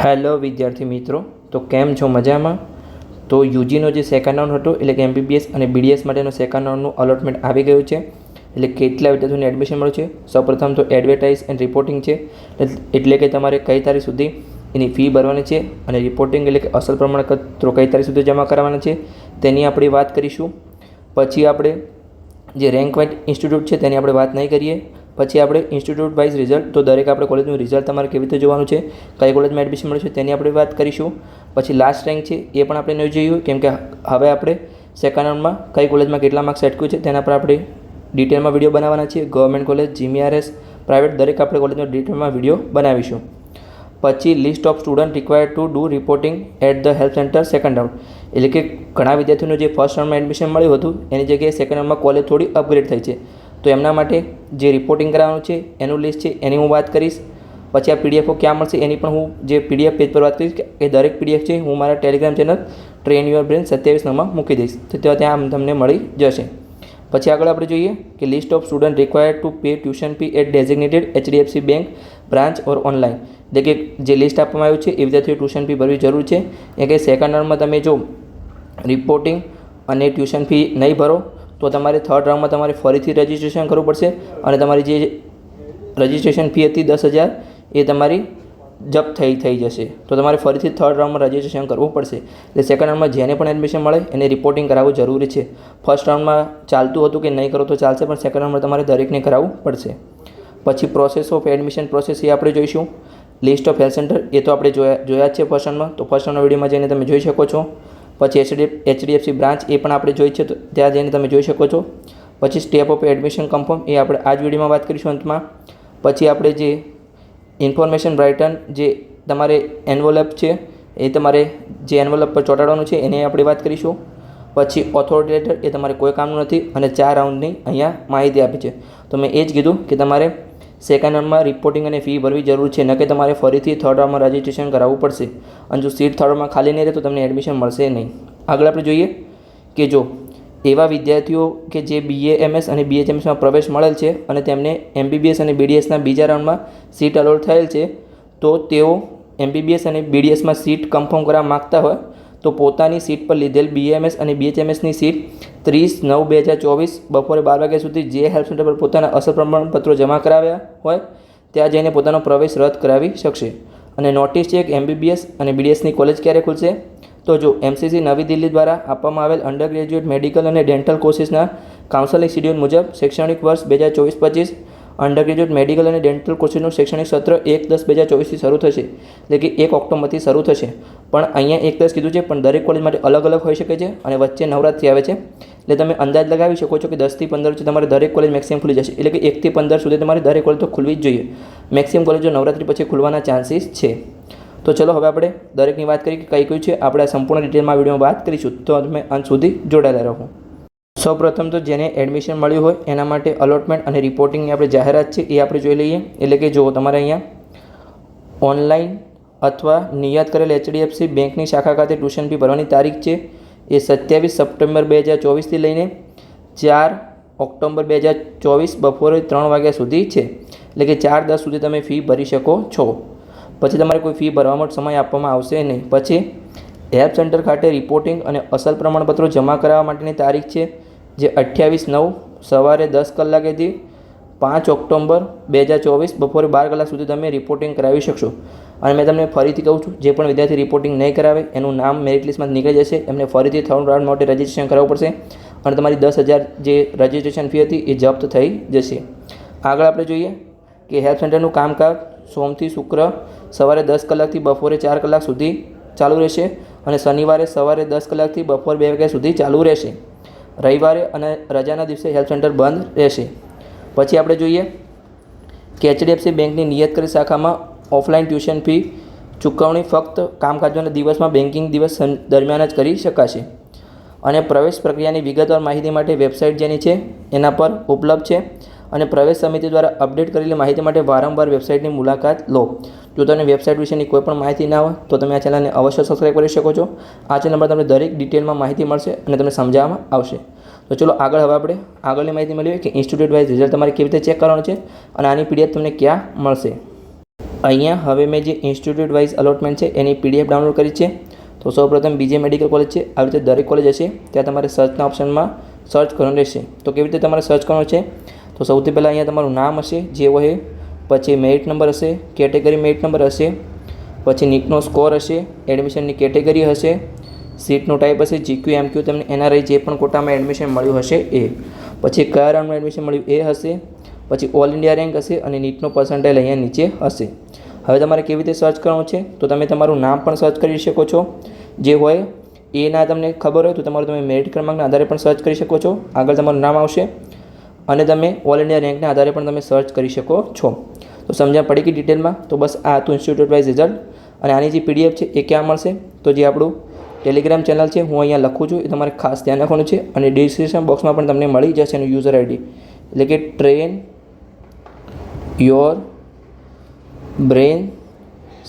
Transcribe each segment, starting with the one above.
Hello વિદ્યાર્થી મિત્રો, તો કેમ છો? મજામાં? તો યુજીનો જે સેકન્ડ રાઉન્ડ હતો એટલે કે એમબીબીએસ અને બીડીએસ માટેનો સેકન્ડ રાઉન્ડનું અલોટમેન્ટ આવી ગયું છે. એટલે કેટલા વિદ્યાર્થીઓને એડમિશન મળ્યું છે? સૌપ્રથમ તો એડવર્ટાઇઝ એન્ડ રિપોર્ટિંગ છે, એટલે કે તમારે કઈ તારીખ સુધી એની ફી ભરવાની છે, અને રિપોર્ટિંગ એટલે કે અસલ પ્રમાણપત્રો કઈ તારીખ સુધી જમા કરવાના છે તેની આપણે વાત કરીશું. પછી આપણે જે રેન્ક વાઇઝ ઇન્સ્ટિટ્યૂટ છે તેની આપણે વાત નહીં કરીએ. પછી આપણે ઇન્સ્ટિટ્યૂટ વાઇઝ રિઝલ્ટ, તો દરેક આપણે કોલેજનું રિઝલ્ટ તમારે કેવી રીતે જોવાનું છે, કઈ કોલેજમાં એડમિશન મળ્યું છે તેની આપણે વાત કરીશું. પછી લાસ્ટ રેન્ક છે એ પણ આપણે નહીં જોયું, કેમ કે હવે આપણે સેકન્ડ રાઉન્ડમાં કઈ કોલેજમાં કેટલા માર્ક્સ અટક્યું છે તેના પર આપણે ડિટેલમાં વિડીયો બનાવવાના છીએ. ગવર્મેન્ટ કોલેજ, જીમીઆરએસ, પ્રાઇવેટ, દરેક આપણે કોલેજનો ડિટેલમાં વિડીયો બનાવીશું. પછી list of student required to do reporting at the help centre second round, એટલે કે ઘણા વિદ્યાર્થીઓને જે ફર્સ્ટ રાઉન્ડમાં એડમિશન મળ્યું હતું એની જગ્યાએ સેકન્ડ રાઉન્ડમાં કોલેજ થોડી અપગ્રેડ થઈ છે, તો એમના માટે જે રિપોર્ટિંગ કરાવવાનું છે એનું લિસ્ટ છે એની હું વાત કરીશ. પછી આ પીડીએફો ક્યાં મળશે એની પણ હું જે પીડીએફ પેજ પર વાત કરીશ, કે દરેક પીડીએફ છે હું મારા Telegram channel train your brain 27 મૂકી દઈશ, તો ત્યાં તમને મળી જશે. પછી આગળ આપણે જોઈએ કે list of student required to pay tuition fee at designated HDFC bank branch or online, એટલે કે જે લિસ્ટ આપવામાં આવ્યું છે એ વિદ્યાર્થીઓ ટ્યુશન ફી ભરવી જરૂર છે. એ કે સેકન્ડ રાઉન્ડમાં તમે જો રિપોર્ટિંગ અને ટ્યુશન ફી નહીં ભરો તો તમારે થર્ડ રાઉન્ડમાં તમારે ફરીથી રજિસ્ટ્રેશન કરવું પડશે, અને તમારી જે રજિસ્ટ્રેશન ફી હતી 10,000 એ તમારી જપ્ત થઈ જશે. તો તમારે ફરીથી થર્ડ રાઉન્ડમાં રજિસ્ટ્રેશન કરવું પડશે. એટલે સેકન્ડ રાઉન્ડમાં જેને પણ એડમિશન મળે એને રિપોર્ટિંગ કરાવવું જરૂરી છે. ફર્સ્ટ રાઉન્ડમાં ચાલતું હતું કે નહીં કરો તો ચાલશે, પણ સેકન્ડ રાઉન્ડમાં તમારે દરેકને કરાવવું પડશે. પછી પ્રોસેસ ઓફ એડમિશન પ્રોસેસ એ આપણે જોઈશું. લિસ્ટ ઓફ હેલ્થ સેન્ટર એ તો આપણે જોયા જ છે ફર્સ્ટ રાઉન્ડમાં, તો ફર્સ્ટ રાઉન્ડના વિડીયોમાં જઈને તમે જોઈ શકો છો. પછી એચડીએફસી બ્રાન્ચ એ પણ આપણે જોઈ છે, તો ત્યાં જઈને તમે જોઈ શકો છો. પછી સ્ટેપ ઓફ એડમિશન કન્ફર્મ એ આપણે આ જ વિડીયોમાં વાત કરીશું અંતમાં. પછી આપણે જે ઇન્ફોર્મેશન બ્રાઇટન જે તમારે એન્વોલપ છે એ તમારે જે એન્વોલપ પર ચોંટાડવાનું છે એની આપણે વાત કરીશું. પછી ઓથોરિટી લેટર એ તમારે કોઈ કામનું નથી, અને 4 રાઉન્ડની અહીંયા માહિતી આપી છે. તો મેં એ જ કીધું કે તમારે સેકન્ડ રાઉન્ડમાં રિપોર્ટિંગ અને ફી ભરવી જરૂર છે, ન કે તમારે ફરીથી થર્ડ રાઉન્ડમાં રજિસ્ટ્રેશન કરાવવું પડશે. અને જો સીટ થર્ડ રાઉન્ડમાં ખાલી નહીં રહે તો તમને એડમિશન મળશે નહીં. આગળ આપણે જોઈએ કે જો એવા વિદ્યાર્થીઓ કે જે BAMS અને BHMSમાં પ્રવેશ મળેલ છે અને તેમને MBBS અને BDSના બીજા રાઉન્ડમાં સીટ અલોટ થયેલ છે, તો તેઓ MBBS અને BDSમાં સીટ કન્ફર્મ કરવા માગતા હોય તો પોતાની સીટ પર લીધેલ BAMS અને BHMSની સીટ 30/9/2024 બપોરે 12 વાગ્યા સુધી જે હેલ્પ સેન્ટર પર પોતાના અસલ પ્રમાણપત્રો જમા કરાવ્યા હોય ત્યાં જઈને પોતાનો પ્રવેશ રદ કરાવી શકશે. અને નોટિસ છે કે MBBS અને BDSની કોલેજ ક્યારે ખુલશે, તો જો MCC નવી દિલ્હી દ્વારા આપવામાં આવેલ અંડર ગ્રેજ્યુએટ મેડિકલ અને ડેન્ટલ કોર્સીસના કાઉન્સેલિંગ શિડ્યુલ મુજબ શૈક્ષણિક વર્ષ 2024-25 અંડર ગ્રેજ્યુએટ મેડિકલ અને ડેન્ટલ કોર્સીસનું શૈક્ષણિક સત્ર 1/10/2024થી શરૂ થશે, એટલે કે 1 ઓક્ટોબરથી શરૂ થશે. પણ અહીંયા 1/10 કીધું છે, પણ દરેક કોલેજ માટે અલગ અલગ હોઈ શકે છે, અને વચ્ચે નવરાત્રિ આવે છે, એટલે તમે અંદાજ લગાવી શકો છો કે 10 થી 15 વચ્ચે તમારે દરેક કોલેજ મેક્સિમમ ખુલી જશે, એટલે કે 1 થી 15 સુધી તમારે દરેક કોલેજ તો ખુલવી જ જોઈએ. મેક્સિમમ કોલેજો નવરાત્રિ પછી ખુલવાના ચાન્સીસ છે. તો ચલો હવે આપણે દરેકની વાત કરીએ કે કઈ છે. આપણે સંપૂર્ણ ડિટેલમાં વિડીયોમાં વાત કરીશું, તો તમે અંત સુધી જોડાયેલા રહો. સૌપ્રથમ તો જેને એડમિશન મળ્યું હોય એના માટે અલોટમેન્ટ અને રિપોર્ટિંગની આપણે જાહેરાત છે એ આપણે જોઈ લઈએ. એટલે કે જો તમારે અહીંયા ઓનલાઈન અથવા નિયત કરેલ HDFC બેંકની શાખા ખાતે ટ્યુશન ફી ભરવાની તારીખ છે એ 27 સપ્ટેમ્બર 2024થી લઈને 4 ઓક્ટોબર 2024 બપોરે 3 વાગ્યા સુધી છે, એટલે કે 4/10 સુધી તમે ફી ભરી શકો છો. પછી તમારે કોઈ ફી ભરવામાં સમય આપવામાં આવશે નહીં. પછી હેલ્પ સેન્ટર ખાતે રિપોર્ટિંગ અને અસલ પ્રમાણપત્રો જમા કરાવવા માટેની તારીખ છે જે 28/9 સવારે 10 કલાકેથી 5 ઓક્ટોબર 2024 બપોરે 12 કલાક સુધી તમે રિપોર્ટિંગ કરાવી શકશો. અને મેં તમને ફરીથી કહું છું, જે પણ વિદ્યાર્થી રિપોર્ટિંગ નહીં કરાવે એનું નામ મેરિટ લિસ્ટમાં નીકળી જશે, એમને ફરીથી થર્ડ રાઉન્ડ માટે રજિસ્ટ્રેશન કરાવવું પડશે, અને તમારી 10,000 જે રજિસ્ટ્રેશન ફી હતી એ જપ્ત થઈ જશે. આગળ આપણે જોઈએ કે હેલ્પ સેન્ટરનું કામકાજ સોમથી શુક્ર સવારે 10 કલાકથી બપોરે 4 કલાક સુધી ચાલુ રહેશે, અને શનિવારે સવારે 10 કલાકથી બપોર 2 વાગ્યા સુધી ચાલુ રહેશે. રવિવારે અને રજાના દિવસે હેલ્પ સેન્ટર બંધ રહેશે. પછી આપણે જોઈએ કે HDFC બેંકની નિયત કરેલ શાખામાં ઓફલાઈન ટ્યુશન ફી ચૂકવણી ફક્ત કામકાજના દિવસમાં બેન્કિંગ દિવસ દરમિયાન જ કરી શકાશે. અને પ્રવેશ પ્રક્રિયાની વિગતવાર માહિતી માટે વેબસાઇટ જેની છે એના પર ઉપલબ્ધ છે, અને પ્રવેશ સમિતિ દ્વારા અપડેટ કરેલી માહિતી માટે વારંવાર વેબસાઇટની મુલાકાત લો. જો તમને વેબસાઇટ વિશેની કોઈ પણ માહિતી ના હોય તો તમે આ ચેનલને અવશ્ય સબસ્ક્રાઈબ કરી શકો છો. આ ચેનલ પર તમને દરેક ડિટેલમાં માહિતી મળશે અને તમને સમજાવવામાં આવશે. તો ચલો આગળ હવે આપણે આગળની માહિતી મેળવીએ કે ઇન્સ્ટિટ્યૂટ વાઇઝ રિઝલ્ટ તમારે કેવી રીતે ચેક કરવાનું છે, અને આની PDF તમને ક્યાં મળશે. અહીંયા હવે મેં જે ઇન્સ્ટિટ્યૂટ વાઇઝ અલોટમેન્ટ છે એની PDF ડાઉનલોડ કરી છે. તો સૌપ્રથમ BJ મેડિકલ કોલેજ છે. આવી રીતે દરેક કોલેજ હશે ત્યાં તમારે સર્ચના ઓપ્શનમાં સર્ચ કરવાનું રહેશે. તો કેવી રીતે તમારે સર્ચ કરવાનું છે? તો સૌથી પહેલાં અહીંયા તમારું નામ હશે જે હોય, પછી મેરિટ નંબર હશે, કેટેગરી મેરિટ નંબર હશે, પછી નીટનો સ્કોર હશે, એડમિશનની કેટેગરી હશે, સીટનું ટાઈપ હશે, GQ MQ, તમને NRI જે પણ કોટામાં એડમિશન મળ્યું હશે એ, પછી કયા રાઉન્ડમાં એડમિશન મળ્યું એ હશે, પછી ઓલ ઇન્ડિયા રેન્ક હશે અને નીટનો પર્સન્ટાઇલ અહીંયા નીચે હશે. હવે તમારે કેવી રીતે સર્ચ કરવાનું છે? તો તમે તમારું નામ પણ સર્ચ કરી શકો છો જે હોય એના તમને ખબર હોય તો તમે મેરિટ ક્રમાંકના આધારે પણ સર્ચ કરી શકો છો. આગળ તમારું નામ આવશે અને તમે ઓલ ઇન્ડિયા રેન્કના આધારે પણ તમે સર્ચ કરી શકો છો. તો સમજણ પડી ગઈ ડિટેલમાં? તો બસ આ હતું ઇન્સ્ટિટ્યૂટ વાઇઝ રિઝલ્ટ. અને આની જે PDF છે એ ક્યાં મળશે? તો જે આપણું ટેલિગ્રામ ચેનલ છે હું અહીંયા લખું છું એ તમારે ખાસ ધ્યાન રાખવાનું છે. અને ડિસ્ક્રિપ્શન બોક્સમાં પણ તમને મળી જશે એનું યુઝર ID, એટલે કે ટ્રેન યોર બ્રેન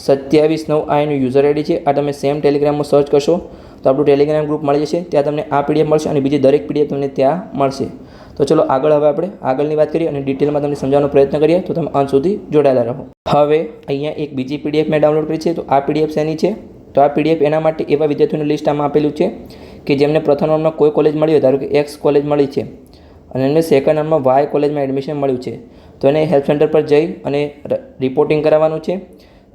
27/9 આ એનું યુઝર ID છે. આ તમે સેમ ટેલિગ્રામમાં સર્ચ કરશો તો આપણું ટેલિગ્રામ ગ્રુપ મળી જશે. ત્યાં તમને આ PDF મળશે અને બીજી દરેક PDF તમને ત્યાં મળશે. તો ચલો આગળ હવે આપણે આગળની વાત કરીએ અને ડિટેલમાં તમને સમજાવવાનો પ્રયત્ન કરીએ. તો તમે અંત સુધી જોડાયેલા રહો. હવે અહીંયા એક બીજી PDF મેં ડાઉનલોડ કરી છે. તો આ PDF શેની છે? તો આ PDF એના માટે એવા વિદ્યાર્થીઓની લિસ્ટ આમાં આપેલું છે કે જેમને પ્રથમ રાઉન્ડમાં કોઈ કોલેજ મળી હોય, ધારો કે X કોલેજ મળી છે અને એમને સેકન્ડ રાઉન્ડમાં Y કોલેજમાં એડમિશન મળ્યું છે. તો એને હેલ્પ સેન્ટર પર જઈ અને રિપોર્ટિંગ કરાવવાનું છે.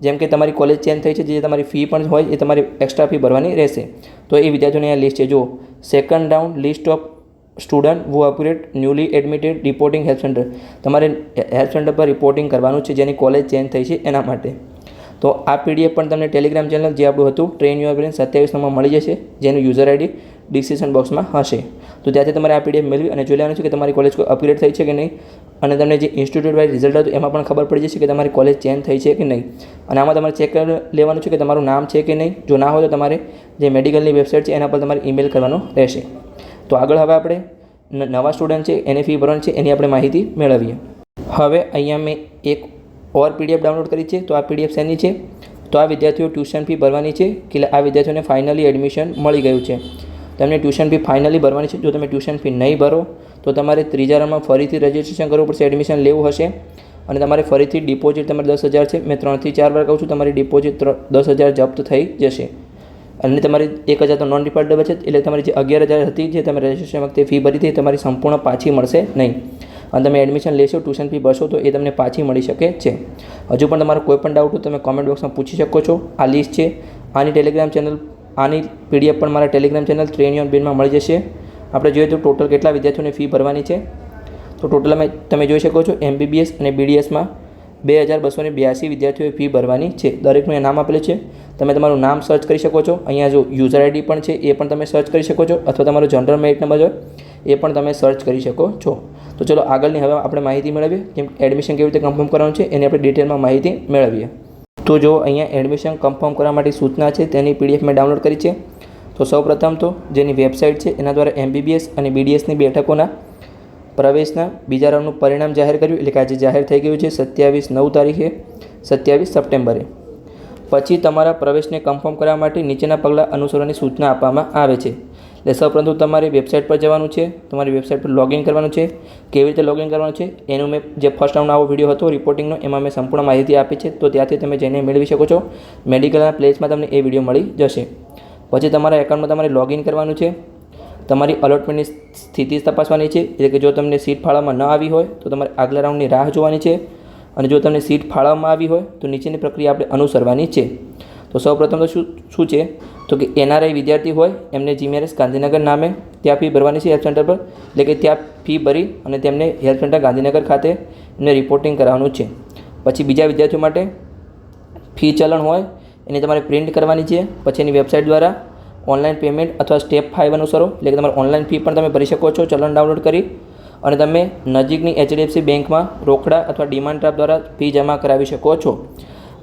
જેમ કે તમારી કોલેજ ચેન્જ થઈ છે, જે તમારી ફી પણ હોય એ તમારી એક્સ્ટ્રા ફી ભરવાની રહેશે. તો એ વિદ્યાર્થીઓની આ લિસ્ટ છે. જો second round list of student who upgrade newly admitted reporting help centre, તમારે હેલ્પ સેન્ટર પર રિપોર્ટિંગ કરવાનું છે જેની કોલેજ ચેન્જ થઈ છે એના માટે. તો આ PDF પણ તમને ટેલિગ્રામ ચેનલ જે આપણું હતું ટ્રેન યોર બ્રેન 27/9 મળી જશે, જેનું યુઝર ID ડિસ્ક્રિપ્શન બોક્સમાં હશે. તો ત્યાંથી તમારે આ PDF મેળવી અને જોઈ લેવાનું છે કે તમારી કોલેજ કોઈ અપગ્રેડ થઈ છે કે નહીં. અને તમને જે ઇન્સ્ટિટ્યૂટ વાઇઝ રિઝલ્ટ હતું એમાં પણ ખબર પડી જશે કે તમારી કોલેજ ચેન્જ થઈ છે કે નહીં. અને આમાં તમારે ચેક કરી લેવાનું છે કે તમારું નામ છે કે નહીં. જો ના હોય તો તમારે જે મેડિકલની વેબસાઇટ છે એના પર તમારે ઈમેલ કરવાનો રહેશે. તો આગળ હવે આપણે નવા સ્ટુડન્ટ છે એની ફી ભરવાની છે એની આપણે માહિતી મેળવીએ. હવે અહીંયા મેં એક ઓર PDF ડાઉનલોડ કરી છે. તો આ PDF શેની છે? તો આ વિદ્યાર્થીઓ ટ્યુશન ફી ભરવાની છે કે આ વિદ્યાર્થીઓને ફાઇનલી એડમિશન મળી ગયું છે. તમને ટ્યુશન ફી ફાઇનલી ભરવાની છે. જો તમે ટ્યુશન ફી નહીં ભરો તો તમારે ત્રીજા રાઉન્ડમાં ફરીથી રજિસ્ટ્રેશન કરવું પડશે, એડમિશન લેવું હશે. અને તમારે ફરીથી ડિપોઝિટ તમારે 10,000 છે. મેં 3 થી 4 વાર કહું છું, તમારી ડિપોઝિટ 10,000 જપ્ત થઈ જશે. અને તમારી 1,000 તો નોન રિફંડેબલ છે, એટલે તમારી જે 11,000 હતી જે તમે રજિસ્ટ્રેશન વખતે ફી ભરી હતી તમારી સંપૂર્ણ પાછી મળશે નહીં. અને તમે એડમિશન લેશો, ટ્યુશન ફી ભરશો તો એ તમને પાછી મળી શકે છે. હજુ પણ તમારો કોઈ પણ ડાઉટ હોય તમે કોમેન્ટ બોક્સમાં પૂછી શકો છો. આ લિસ્ટ છે આની ટેલિગ્રામ ચેનલ, આની PDF પણ મારા ટેલિગ્રામ ચેનલ ટ્રેન યોર બ્રેનમાં મળી જશે. આપણે જોઈએ તો ટોટલ કેટલા વિદ્યાર્થીઓને ફી ભરવાની છે. તો ટોટલમાં તમે જોઈ શકો છો MBBS અને BDSમાં 2,282 વિદ્યાર્થીઓએ ફી ભરવાની છે. દરેકનું નામ આપેલું છે. તમે તમારું નામ સર્ચ કરી શકો છો. અહીંયા જો યુઝર ID પણ છે એ પણ તમે સર્ચ કરી શકો છો, અથવા તમારો જનરલ મેરિટ નંબર હોય એ પણ તમે સર્ચ કરી શકો છો. તો ચલો આગળની હવે આપણે માહિતી મેળવીએ કેમ એડમિશન કેવી રીતે કન્ફર્મ કરવાનું છે એની આપણે ડિટેલમાં માહિતી મેળવીએ. તો જો અહીંયા એડમિશન કન્ફર્મ કરવા માટે સૂચના છે તેની PDF મેં ડાઉનલોડ કરી છે. તો સૌપ્રથમ તો જેની વેબસાઇટ છે એના દ્વારા MBBS અને BDSની બેઠકોના પ્રવેશના બીજા રાઉન્ડનું પરિણામ જાહેર કર્યું, એટલે કે આજે જાહેર થઈ ગયું છે 27/9 તારીખે 27 સપ્ટેમ્બરે. પછી તમારા પ્રવેશને કન્ફર્મ કરવા માટે નીચેના પગલાં અનુસરવાની સૂચના આપવામાં આવે છે. એટલે સૌપ્રથમ તમારી વેબસાઇટ પર જવાનું છે, તમારી વેબસાઇટ પર લોગિન કરવાનું છે. કેવી રીતે લોગિન કરવાનું છે એનું મેં જે ફર્સ્ટ રાઉન્ડ આવો વિડીયો હતો રિપોર્ટિંગનો એમાં મેં સંપૂર્ણ માહિતી આપી છે. તો ત્યાંથી તમે જઈને મેળવી શકો છો. મેડિકલના પ્લેસમાં તમને એ વિડીયો મળી જશે. પછી તમારા એકાઉન્ટમાં તમારે લોગિન કરવાનું છે. તમારી અલોટમેન્ટની સ્થિતિ તપાસવાની છે, એટલે કે જો તમને સીટ ફાળવવામાં ન આવી હોય તો તમારે આગલા રાઉન્ડની રાહ જોવાની છે. અને જો તમને સીટ ફાળવવામાં આવી હોય તો નીચેની પ્રક્રિયા આપણે અનુસરવાની છે. તો સૌપ્રથમ તો શું છે તો કે NRI વિદ્યાર્થી હોય એમને GMRS ગાંધીનગર નામે ત્યાં ફી ભરવાની છે હેલ્પ સેન્ટર પર, એટલે કે ત્યાં ફી ભરી અને તેમને હેલ્પ સેન્ટર ગાંધીનગર ખાતે એમને રિપોર્ટિંગ કરાવવાનું છે. પછી બીજા વિદ્યાર્થીઓ માટે ફી ચલણ હોય એની તમારે પ્રિન્ટ કરવાની છે. પછી એની વેબસાઇટ દ્વારા ઓનલાઈન પેમેન્ટ અથવા સ્ટેપ 5 અનુસરો, એટલે કે તમારે ઓનલાઈન ફી પણ તમે ભરી શકો છો ચલણ ડાઉનલોડ કરી. અને તમે નજીકની HDFC બેંકમાં રોકડા અથવા ડિમાન્ડ ડ્રાફ્ટ દ્વારા ફી જમા કરાવી શકો છો.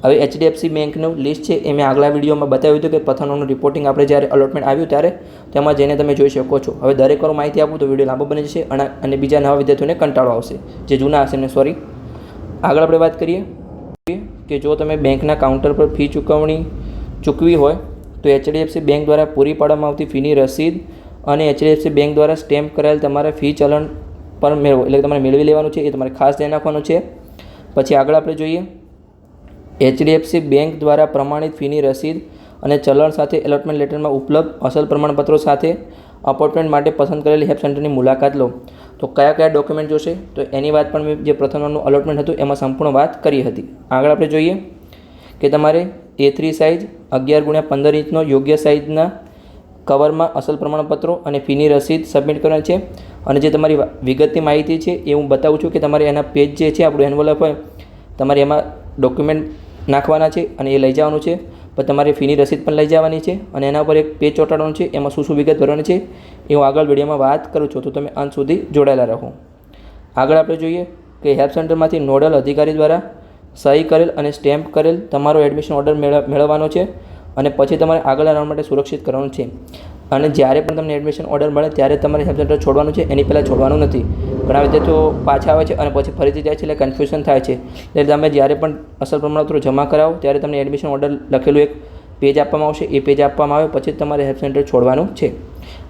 હવે HDFC બેંકનું લિસ્ટ છે એ મેં આગલા વિડીયોમાં બતાવ્યું હતું કે પ્રથમ રાઉન્ડનું રિપોર્ટિંગ આપણે જ્યારે અલોટમેન્ટ આવ્યું ત્યારે તેમાં જઈને તમે જોઈ શકો છો. હવે દરેક વાર માહિતી આપું તો વિડીયો લાંબો બની જશે અને બીજા નવા વિદ્યાર્થીઓને કંટાળો આવશે, જે જૂના હશે એમને સોરી. આગળ આપણે વાત કરીએ કે જો તમે બેંકના કાઉન્ટર પર ફી ચૂકવી હોય તો HDFC બેંક દ્વારા પૂરી પાડવામાં આવતી ફીની રસીદ અને HDFC બેંક દ્વારા સ્ટેમ્પ કરાયેલ તમારા ફી ચલણ પર મેળવો, એટલે તમારે મેળવી લેવાનું છે. એ તમારે ખાસ ધ્યાન રાખવાનું છે. પછી આગળ આપણે જોઈએ HDFC બેંક દ્વારા પ્રમાણિત ફીની રસીદ અને ચલણ સાથે એલોટમેન્ટ લેટરમાં ઉપલબ્ધ અસલ પ્રમાણપત્રો સાથે અપોઇન્ટમેન્ટ માટે પસંદ કરેલી હેલ્પ સેન્ટરની મુલાકાત લો. તો કયા કયા ડોક્યુમેન્ટ જોશે? તો એની વાત પણ મેં જે પ્રથમ રાઉન્ડનું અલોટમેન્ટ હતું એમાં સંપૂર્ણ વાત કરી હતી. આગળ આપણે જોઈએ કે તમારે A3 સાઇઝ 11x15 ઇંચનો યોગ્ય સાઇઝના કવરમાં અસલ પ્રમાણપત્રો અને ફીની રસીદ સબમિટ કરવાની છે. અને જે તમારી વિગતની માહિતી છે એ હું બતાવું છું કે તમારે એના પેજ જે છે આપણું એન્વોલપ હોય તમારે એમાં ડોક્યુમેન્ટ નાખવાના છે અને એ લઈ જવાનું છે. પણ તમારે ફીની રસીદ પણ લઈ જવાની છે અને એના પર એક પેજ ચોંટાડવાનું છે. એમાં શું વિગત ભરવાની છે એ હું આગળ વિડીયોમાં વાત કરું છું, તો તમે અંત સુધી જોડાયેલા રહો. આગળ આપણે જોઈએ કે હેલ્પ સેન્ટરમાંથી નોડલ અધિકારી દ્વારા સહી કરેલ અને સ્ટેમ્પ કરેલ તમારો એડમિશન ઓર્ડર મેળવવાનો છે અને પછી તમારે આગળના રાઉન્ડ માટે સુરક્ષિત કરવાનું છે. અને જ્યારે પણ તમને એડમિશન ઓર્ડર મળે ત્યારે તમારે હેલ્પ સેન્ટર છોડવાનું છે, એની પહેલાં છોડવાનું નથી. ઘણા વિદ્યાર્થીઓ પાછા આવે છે અને પછી ફરીથી જાય છે એટલે કન્ફ્યુઝન થાય છે. એટલે તમે જ્યારે પણ અસલ પ્રમાણપત્રો જમા કરાવો ત્યારે તમને એડમિશન ઓર્ડર લખેલું એક પેજ આપવામાં આવશે. એ પેજ આપવામાં આવે પછી તમારે હેલ્પ સેન્ટર છોડવાનું છે.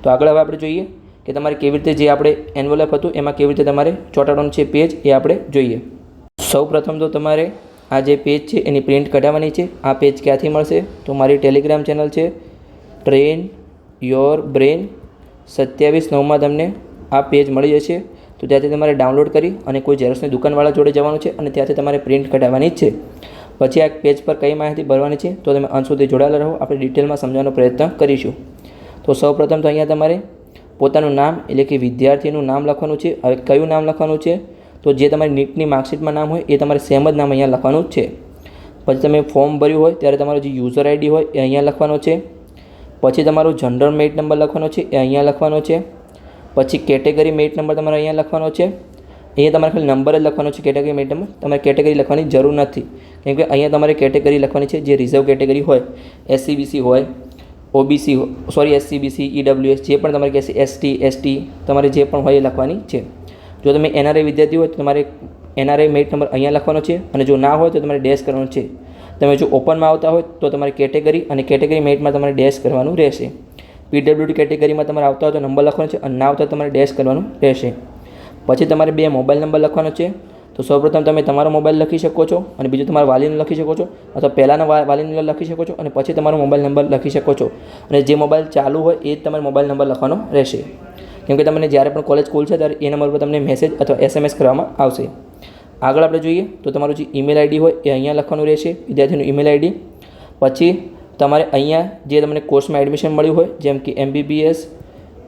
તો આગળ હવે આપણે જોઈએ કે તમારે કેવી રીતે જે આપણે એન્વોલપ હતું એમાં કેવી રીતે તમારે ચોંટાડવાનું છે પેજ એ આપણે જોઈએ. સૌ પ્રથમ તો તમારે આ જે પેજ છે એની પ્રિન્ટ કઢાવવાની છે. આ પેજ ક્યાંથી મળશે? તો મારી ટેલિગ્રામ ચેનલ છે ટ્રેન યોર બ્રેન 27/9 તમને આ પેજ મળી જશે. તો ત્યાંથી તમારે ડાઉનલોડ કરી અને કોઈ ઝેરોક્સની દુકાનવાળા જોડે જવાનું છે અને ત્યાંથી તમારે પ્રિન્ટ કઢાવવાની જ છે. પછી આ પેજ પર કઈ માહિતી ભરવાની છે તો તમે અંત સુધી જોડાયેલા રહો. આપણે ડિટેલમાં સમજવાનો પ્રયત્ન કરીશું. તો સૌપ્રથમ તો અહીંયા તમારે પોતાનું નામ એટલે કે વિદ્યાર્થીનું નામ લખવાનું છે. હવે કયું નામ લખવાનું છે? તો જે તમારી નીટની માર્કશીટમાં નામ હોય એ તમારે સેમ જ નામ અહીંયા લખવાનું છે. પછી તમે ફોર્મ ભર્યું હોય ત્યારે તમારો જે યુઝર આઈડી હોય એ અહીંયા લખવાનો છે. પછી તમારો જનરલ મેરિટ નંબર લખવાનો છે એ અહીંયા લખવાનો છે. પછી કેટેગરી મેરિટ નંબર તમારે અહીંયા લખવાનો છે. અહીંયા તમારે ખાલી નંબર જ લખવાનો છે, કેટેગરી મેરિટ નંબર. તમારે કેટેગરી લખવાની જરૂર નથી, કેમ કે અહીંયા તમારે કેટેગરી લખવાની છે જે રિઝર્વ કેટેગરી હોય, SCBC હોય, OBC SCBC EWS જે પણ તમારે કહેશે, ST ST તમારે જે પણ હોય એ લખવાની છે. જો તમે NRI વિદ્યાર્થી હોય તો તમારે NRI મેરિટ નંબર અહીંયા લખવાનો છે અને જો ના હોય તો તમારે ડેશ કરવાનું છે. તમે જો ઓપનમાં આવતા હોય તો તમારે કેટેગરી અને કેટેગરી મેરિટમાં તમારે ડેશ કરવાનું રહેશે. PWD કેટેગરીમાં તમારે આવતા હોય તો નંબર લખવાનો છે અને ના આવતા તમારે ડેશ કરવાનું રહેશે. પછી તમારે 2 મોબાઈલ નંબર લખવાનો છે. તો સૌપ્રથમ તમે તમારો મોબાઈલ લખી શકો છો અને બીજું તમારા વાલીનો લખી શકો છો, અથવા પહેલાંના વાલીનો લખી શકો છો અને પછી તમારો મોબાઈલ નંબર લખી શકો છો. અને જે મોબાઈલ ચાલુ હોય એ જ તમારે મોબાઈલ નંબર લખવાનો રહેશે, કેમ કે તમને જ્યારે પણ કોલેજ ખુલશે ત્યારે એ નંબર પર તમને મેસેજ અથવા SMS કરવામાં આવશે. આગળ આપણે જોઈએ તો તમારું જે ઈમેલ આઈડી હોય એ અહીંયા લખવાનું રહેશે, વિદ્યાર્થીનું ઈમેલ આઈડી. પછી તમારે અહીંયા જે તમને કોર્સમાં એડમિશન મળ્યું હોય, જેમ કે MBBS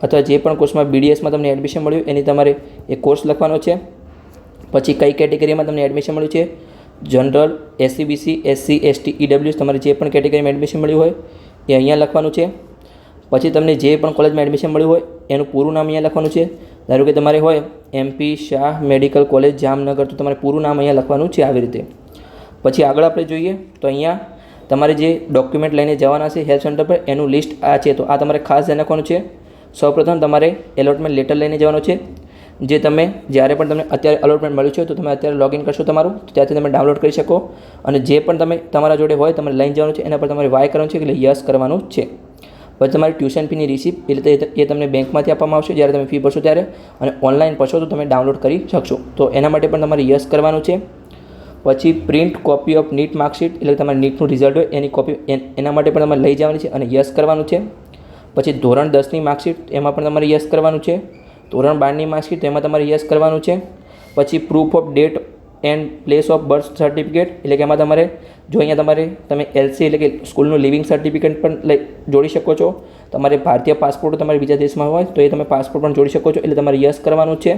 અથવા જે પણ કોર્સમાં BDSમાં તમને એડમિશન મળ્યું એની તમારે એ કોર્સ લખવાનો છે. પછી કઈ કેટેગરીમાં તમને એડમિશન મળ્યું છે, general, SCBC SC ST EWS તમારે જે પણ કેટેગરીમાં એડમિશન મળ્યું હોય એ અહીંયા લખવાનું છે. પછી તમને જે પણ કોલેજમાં એડમિશન મળ્યું હોય એનું પૂરું નામ અહીંયા લખવાનું છે. ધારો કે તમારે હોય MP Shah medical college Jamnagar, તો તમારે પૂરું નામ અહીંયા લખવાનું છે આવી રીતે. પછી આગળ આપણે જોઈએ તો અહીંયા તમારે જે ડોક્યુમેન્ટ લઈને જવાના છે હેલ્પ સેન્ટર પર એનું લિસ્ટ આ છે. તો આ તમારે ખાસ ધ્યાન રાખવાનું છે. સૌપ્રથમ તમારે એલોટમેન્ટ લેટર લઈને જવાનો છે, જે તમે જ્યારે પણ તમને અત્યારે અલોટમેન્ટ મળ્યું છે તો તમે અત્યારે લોગિન કરશો તમારું, તો ત્યાંથી તમે ડાઉનલોડ કરી શકો. અને જે પણ તમે તમારા જોડે હોય તમારે લઈને જવાનું છે, એના પર તમારે વાય કરવાનું છે એટલે યસ કરવાનું છે. પછી તમારી ટ્યુશન ફીની રિસિપ્ટ એટલે એ તમને બેંકમાંથી આપવામાં આવશે જ્યારે તમે ફી ભરશો ત્યારે, અને ઓનલાઈન ભરશો તો તમે ડાઉનલોડ કરી શકશો. તો એના માટે પણ તમારે યસ કરવાનું છે. પછી print copy of NEET marksheet એટલે તમારે નીટનું રિઝલ્ટ હોય એની કોપી એના માટે પણ તમારે લઈ જવાની છે અને યસ કરવાનું છે. પછી ધોરણ 10ની માર્કશીટ એમાં પણ તમારે યસ કરવાનું છે. ધોરણ 12ની માર્કશીટ એમાં તમારે યસ કરવાનું છે. પછી proof of date and place of birth certificate એટલે કે એમાં તમારે જો અહીંયા તમે LC એટલે કે સ્કૂલનું લિવિંગ સર્ટિફિકેટ પણ જોડી શકો છો. તમારે ભારતીય પાસપોર્ટ તમારે બીજા દેશમાં હોય તો એ તમે પાસપોર્ટ પણ જોડી શકો છો, એટલે તમારે યસ કરવાનું છે.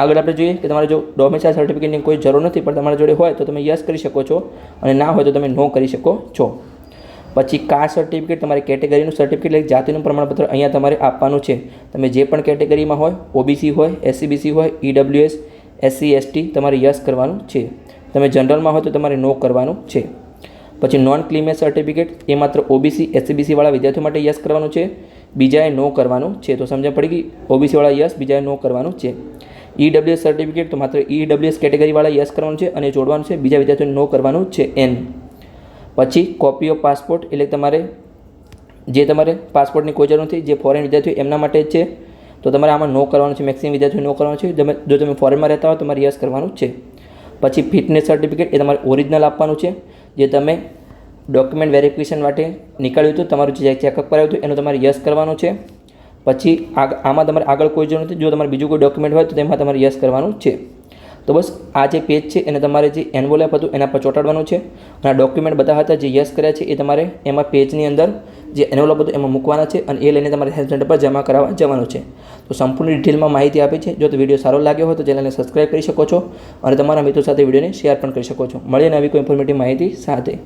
આગળ આપણે જોઈએ કે તમારે જો ડોમિસાઇલ સર્ટિફિકેટની કોઈ જરૂર નથી પણ તમારા જોડે હોય તો તમે યસ કરી શકો છો, અને ના હોય તો તમે નો કરી શકો છો. પછી કાસ્ટ સર્ટિફિકેટ તમારી કેટેગરીનું સર્ટિફિકેટ એટલે જાતિનું પ્રમાણપત્ર અહીંયા તમારે આપવાનું છે. તમે જે પણ કેટેગરીમાં હોય, OBC હોય, SCBC હોય, EWS SC ST તમારે યસ કરવાનું છે. તમે જનરલમાં હોય તો તમારે નો કરવાનું છે. પછી નોન ક્લિમેજ સર્ટિફિકેટ એ માત્ર OBC SCBC વાળા વિદ્યાર્થીઓ માટે યસ કરવાનું છે, બીજાએ નો કરવાનું છે. તો સમજણ પડી ગઈ? OBC વાળા યસ, બીજાએ નો કરવાનું છે. EWS સર્ટિફિકેટ તો માત્ર EWS કેટેગરીવાળા યસ કરવાનું છે અને જોડવાનું છે, બીજા વિદ્યાર્થીઓને નો કરવાનું છે N. પછી કોપી ઓફ પાસપોર્ટ એટલે તમારે પાસપોર્ટની કોઈ જરૂર નથી, જે ફોરેન વિદ્યાર્થીઓ એમના માટે જ છે, તો તમારે આમાં નો કરવાનું છે. મેક્સિમમ વિદ્યાર્થીઓ નો કરવાનું છે. જો તમે ફોરેનમાં રહેતા હોય તો તમારે યસ કરવાનું છે. પછી ફિટનેસ સર્ટિફિકેટ એ તમારે ઓરિજિનલ આપવાનું છે, જે તમે ડોક્યુમેન્ટ વેરિફિકેશન માટે નીકળ્યું હતું, તમારું જે ચેકઅપ કરાવ્યું હતું એનું તમારે યસ કરવાનું છે. પછી આમાં તમારે આગળ કોઈ જરૂર નથી. જો તમારે બીજું કોઈ ડોક્યુમેન્ટ હોય તો તેમાં તમારે યસ કરવાનું છે. તો બસ આ જે પેજ છે એને તમારે જે એન્વોલપ હતું એના પર ચોંટાડવાનું છે, અને આ ડોક્યુમેન્ટ બધા હતા જે યસ કર્યા છે એ તમારે એમાં પેજની અંદર જે એન્વોલપ હતું એમાં મૂકવાના છે, અને એ લઈને તમારે હેલ્પ સેન્ટર પર જમા કરાવવા જવાનું છે. તો સંપૂર્ણ ડિટેલમાં માહિતી આપી છે. જો તો વિડીયો સારો લાગ્યો હોય તો ચેનલને સબસ્ક્રાઈબ કરી શકો છો, અને તમારા મિત્રો સાથે વિડીયોને શેર પણ કરી શકો છો. મળીને આવી કોઈ ઇન્ફોર્મેટિવ માહિતી સાથે.